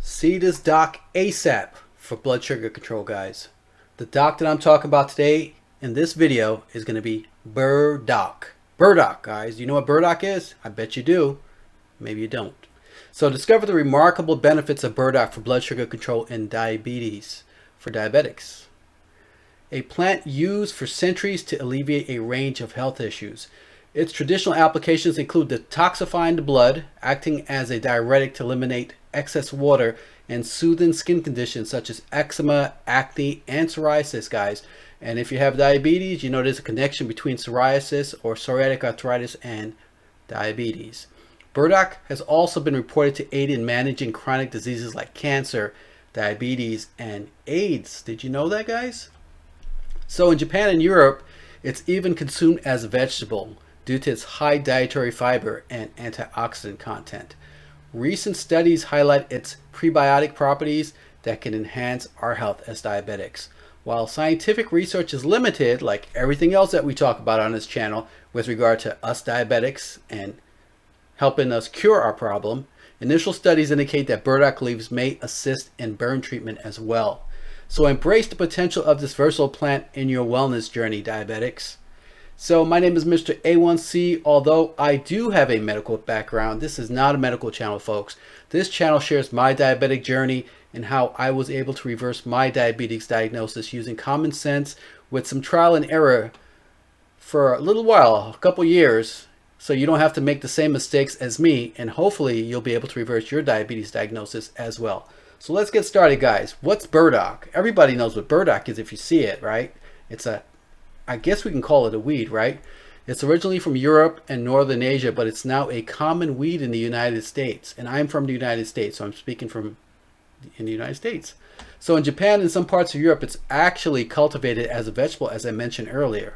See this doc ASAP for blood sugar control, guys. The doc that I'm talking about today in this video is going to be burdock. Burdock, guys. You know what burdock is? I bet you do. Maybe you don't. So discover the remarkable benefits of burdock for blood sugar control in diabetes for diabetics. A plant used for centuries to alleviate a range of health issues. Its traditional applications include detoxifying the blood, acting as a diuretic to eliminate excess water, and soothing skin conditions such as eczema, acne, and psoriasis, guys. And if you have diabetes, you know there's a connection between psoriasis or psoriatic arthritis and diabetes. Burdock has also been reported to aid in managing chronic diseases like cancer, diabetes, and AIDS. Did you know that, guys? So in Japan and Europe, it's even consumed as a vegetable due to its high dietary fiber and antioxidant content. Recent studies highlight its prebiotic properties that can enhance our health as diabetics. While scientific research is limited, like everything else that we talk about on this channel with regard to us diabetics and helping us cure our problem, initial studies indicate that burdock leaves may assist in burn treatment as well. So embrace the potential of this versatile plant in your wellness journey, diabetics. So my name is Mr. A1C. Although I do have a medical background, this is not a medical channel, folks. This channel shares my diabetic journey and how I was able to reverse my diabetes diagnosis using common sense with some trial and error for a little while, a couple years, so you don't have to make the same mistakes as me, and hopefully you'll be able to reverse your diabetes diagnosis as well. So let's get started, guys. What's burdock? Everybody knows what burdock is if you see it, right? I guess we can call it a weed, right? It's originally from Europe and Northern Asia, but it's now a common weed in the United States. And I'm from the United States, so I'm speaking from in the United States. So in Japan and some parts of Europe, it's actually cultivated as a vegetable, as I mentioned earlier.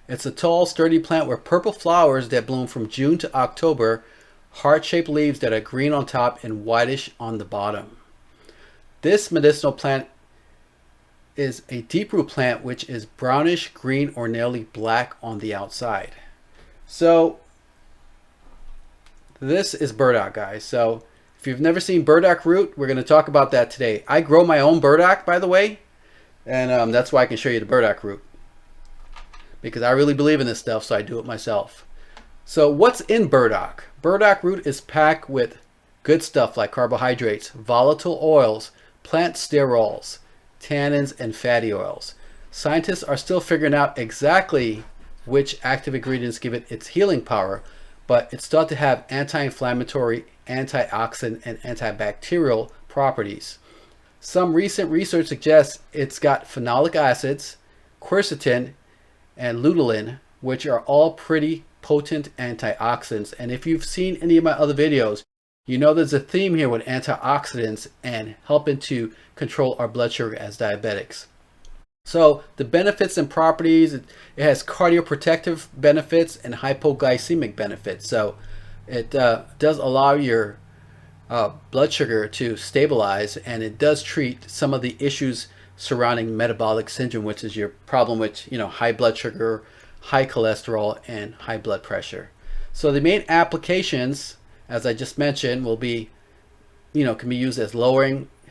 It's a tall, sturdy plant with purple flowers that bloom from June to October, heart-shaped leaves that are green on top and whitish on the bottom. This medicinal plant is a deep root plant which is brownish, green, or nearly black on the outside. So this is burdock, guys. So if you've never seen burdock root, we're going to talk about that today. I grow my own burdock, by the way, and that's why I can show you the burdock root, because I really believe in this stuff, so I do it myself. So what's in burdock? Burdock root is packed with good stuff like carbohydrates, volatile oils, plant sterols, tannins, and fatty oils. Scientists are still figuring out exactly which active ingredients give it its healing power, but it's thought to have anti-inflammatory, antioxidant, and antibacterial properties. Some recent research suggests it's got phenolic acids, quercetin, and lutein, which are all pretty potent antioxidants. And if you've seen any of my other videos, you know there's a theme here with antioxidants and helping to control our blood sugar as diabetics. So the benefits and properties, it has cardioprotective benefits and hypoglycemic benefits. So it does allow your blood sugar to stabilize, and it does treat some of the issues surrounding metabolic syndrome, which is your problem with, high blood sugar, high cholesterol, and high blood pressure. So the main applications, as I just mentioned, will be, can be used as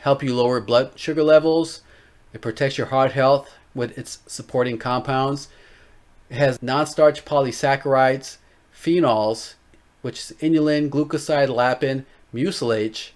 help you lower blood sugar levels. It protects your heart health with its supporting compounds. It has non-starch polysaccharides, phenols, which is inulin, glucoside-lappin, mucilage,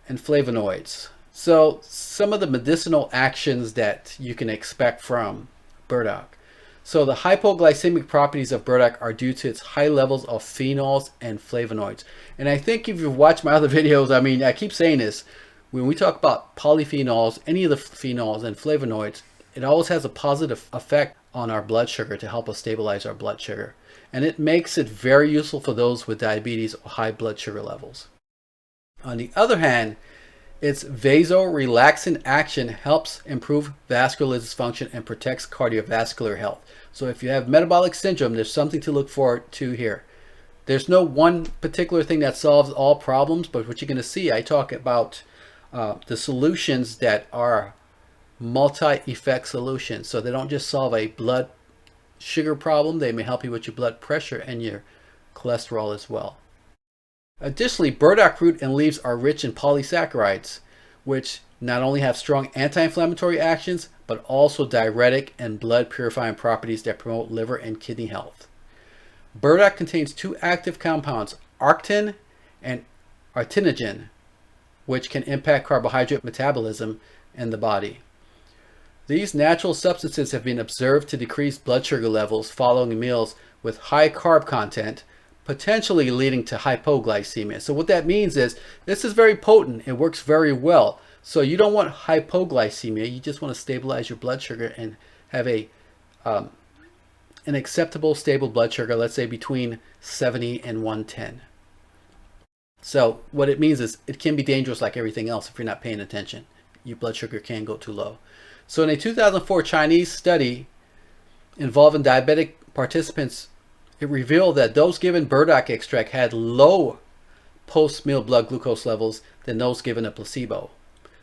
and flavonoids. So some of the medicinal actions that you can expect from burdock. So the hypoglycemic properties of burdock are due to its high levels of phenols and flavonoids. And I think if you've watched my other videos, I keep saying this, when we talk about polyphenols, any of the phenols and flavonoids, it always has a positive effect on our blood sugar to help us stabilize our blood sugar. And it makes it very useful for those with diabetes or high blood sugar levels. On the other hand, its vaso-relaxant action helps improve vascular dysfunction and protects cardiovascular health. So if you have metabolic syndrome, there's something to look forward to here. There's no one particular thing that solves all problems, but what you're going to see, I talk about the solutions that are multi-effect solutions. So they don't just solve a blood sugar problem, they may help you with your blood pressure and your cholesterol as well. Additionally, burdock root and leaves are rich in polysaccharides, which not only have strong anti-inflammatory actions, but also diuretic and blood purifying properties that promote liver and kidney health. Burdock contains two active compounds, arctin and artinogen, which can impact carbohydrate metabolism in the body. These natural substances have been observed to decrease blood sugar levels following meals with high carb content, potentially leading to hypoglycemia. So what that means is this is very potent. It works very well. So you don't want hypoglycemia. You just want to stabilize your blood sugar and have an acceptable stable blood sugar, let's say between 70 and 110. So what it means is it can be dangerous like everything else if you're not paying attention. Your blood sugar can go too low. So in a 2004 Chinese study involving diabetic participants, it revealed that those given burdock extract had low post-meal blood glucose levels than those given a placebo.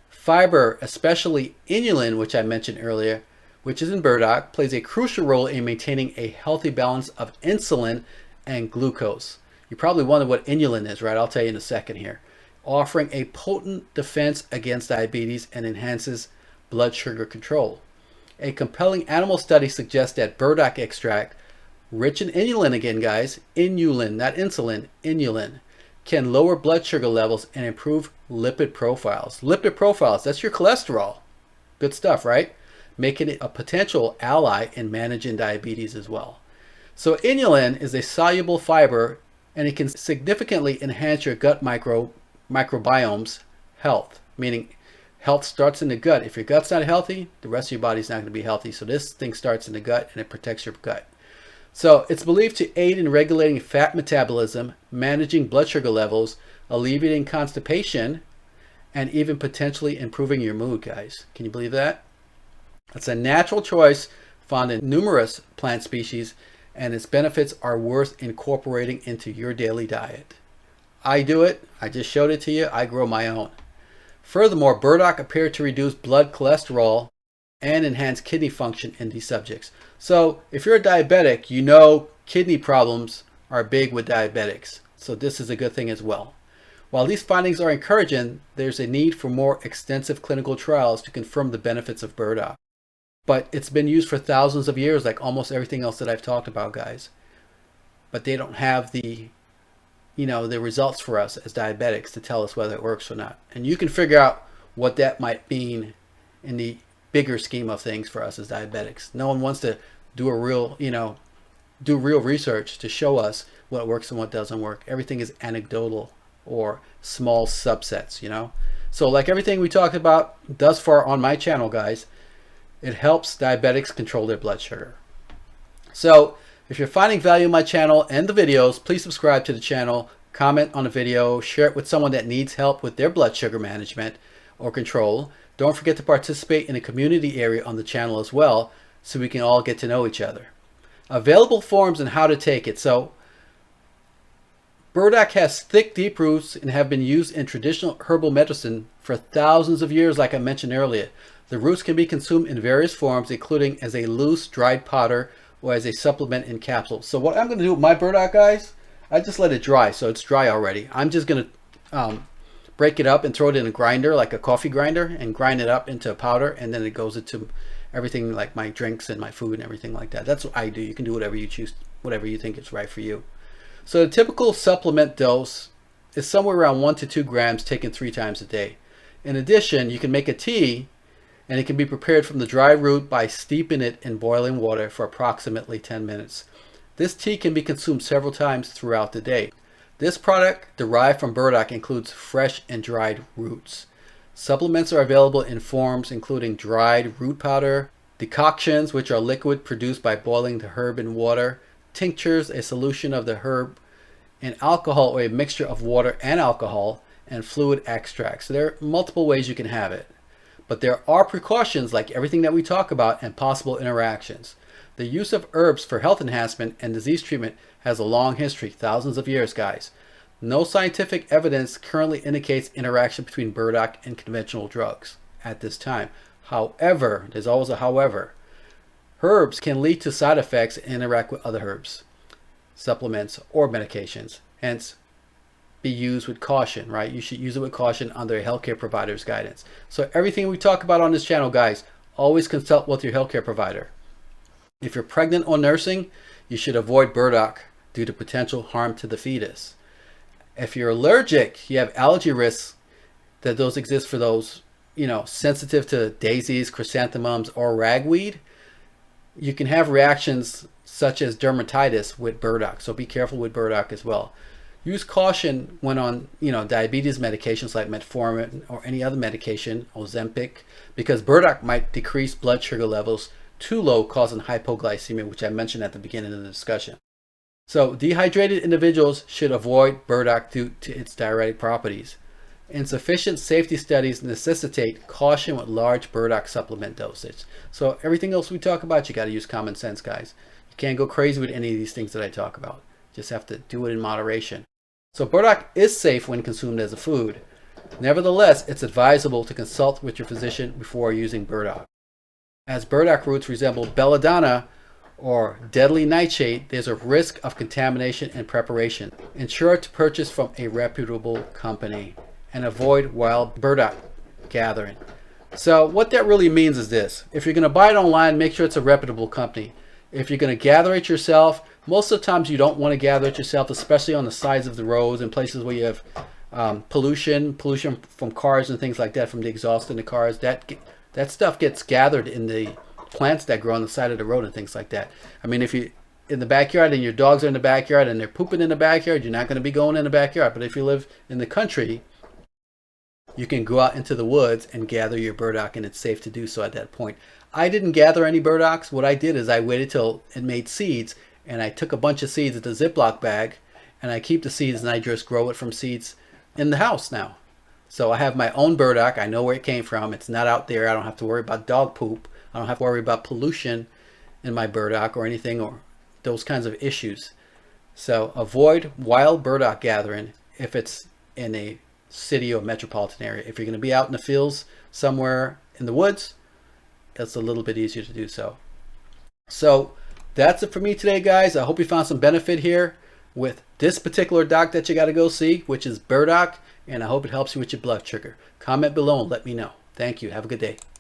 Fiber, especially inulin, which I mentioned earlier, which is in burdock, plays a crucial role in maintaining a healthy balance of insulin and glucose. You probably wonder what inulin is, right? I'll tell you in a second here. Offering a potent defense against diabetes and enhances blood sugar control. A compelling animal study suggests that burdock extract, rich in inulin again, guys, inulin, not insulin, inulin, can lower blood sugar levels and improve lipid profiles. Lipid profiles, that's your cholesterol. Good stuff, right? Making it a potential ally in managing diabetes as well. So inulin is a soluble fiber and it can significantly enhance your gut microbiome's health, meaning health starts in the gut. If your gut's not healthy, the rest of your body's not going to be healthy. So this thing starts in the gut and it protects your gut. So it's believed to aid in regulating fat metabolism, managing blood sugar levels, alleviating constipation, and even potentially improving your mood, guys. Can you believe that? It's a natural choice found in numerous plant species, and its benefits are worth incorporating into your daily diet. I do it. I just showed it to you. I grow my own. Furthermore, burdock appeared to reduce blood cholesterol and enhance kidney function in these subjects. So if you're a diabetic, you know kidney problems are big with diabetics. So this is a good thing as well. While these findings are encouraging, there's a need for more extensive clinical trials to confirm the benefits of burdock. But it's been used for thousands of years, like almost everything else that I've talked about, guys. But they don't have the results for us as diabetics to tell us whether it works or not. And you can figure out what that might mean in the bigger scheme of things for us as diabetics. No one wants to do real research to show us what works and what doesn't work. Everything is anecdotal or small subsets, So like everything we talked about thus far on my channel, guys, it helps diabetics control their blood sugar. So if you're finding value in my channel and the videos, please subscribe to the channel, comment on the video, share it with someone that needs help with their blood sugar management or control. Don't forget to participate in a community area on the channel as well, so we can all get to know each other. Available forms and how to take it. So burdock has thick, deep roots and have been used in traditional herbal medicine for thousands of years, like I mentioned earlier. The roots can be consumed in various forms, including as a loose, dried powder or as a supplement in capsules. So what I'm going to do with my burdock, guys, I just let it dry, so it's dry already. I'm just going to break it up and throw it in a grinder, like a coffee grinder, and grind it up into a powder, and then it goes into everything like my drinks and my food and everything like that. That's what I do. You can do whatever you choose, whatever you think is right for you. So the typical supplement dose is somewhere around 1 to 2 grams taken 3 times a day. In addition, you can make a tea, and it can be prepared from the dry root by steeping it in boiling water for approximately 10 minutes. This tea can be consumed several times throughout the day. This product derived from burdock includes fresh and dried roots. Supplements are available in forms including dried root powder, decoctions, which are liquid produced by boiling the herb in water, tinctures, a solution of the herb in alcohol or a mixture of water and alcohol, and fluid extracts. So there are multiple ways you can have it. But there are precautions like everything that we talk about and possible interactions. The use of herbs for health enhancement and disease treatment has a long history, thousands of years, guys. No scientific evidence currently indicates interaction between burdock and conventional drugs at this time. However, there's always a however, herbs can lead to side effects and interact with other herbs, supplements, or medications. Hence, be used with caution, right? You should use it with caution under a healthcare provider's guidance. So everything we talk about on this channel, guys, always consult with your healthcare provider. If you're pregnant or nursing, you should avoid burdock due to potential harm to the fetus. If you're allergic, you have allergy risks, that those exist for those, sensitive to daisies, chrysanthemums, or ragweed. You can have reactions such as dermatitis with burdock. So be careful with burdock as well. Use caution when on, diabetes medications like metformin or any other medication, Ozempic, because burdock might decrease blood sugar levels too low, causing hypoglycemia, which I mentioned at the beginning of the discussion. So dehydrated individuals should avoid burdock due to its diuretic properties. Insufficient safety studies necessitate caution with large burdock supplement dosage. So everything else we talk about, you got to use common sense, guys. You can't go crazy with any of these things that I talk about. Just have to do it in moderation. So burdock is safe when consumed as a food. Nevertheless, it's advisable to consult with your physician before using burdock. As burdock roots resemble belladonna or deadly nightshade, there's a risk of contamination and preparation. Ensure to purchase from a reputable company and avoid wild burdock gathering. So what that really means is this: if you're going to buy it online, make sure it's a reputable company. If you're going to gather it yourself, most of the times you don't want to gather it yourself, especially on the sides of the roads and places where you have pollution from cars and things like that, from the exhaust in the cars. That stuff gets gathered in the plants that grow on the side of the road and things like that. I mean, if you in the backyard and your dogs are in the backyard and they're pooping in the backyard, you're not going to be going in the backyard. But if you live in the country, you can go out into the woods and gather your burdock, and it's safe to do so at that point. I didn't gather any burdocks. What I did is I waited till it made seeds, and I took a bunch of seeds in a Ziploc bag, and I keep the seeds, and I just grow it from seeds in the house now. So I have my own burdock. I know where it came from. It's not out there. I don't have to worry about dog poop. I don't have to worry about pollution in my burdock or anything, or those kinds of issues. So avoid wild burdock gathering if it's in a city or metropolitan area. If you're going to be out in the fields somewhere in the woods, it's a little bit easier to do so. So that's it for me today, guys. I hope you found some benefit here with this particular doc that you got to go see, which is burdock, and I hope it helps you with your blood sugar. Comment below and let me know. Thank you. Have a good day.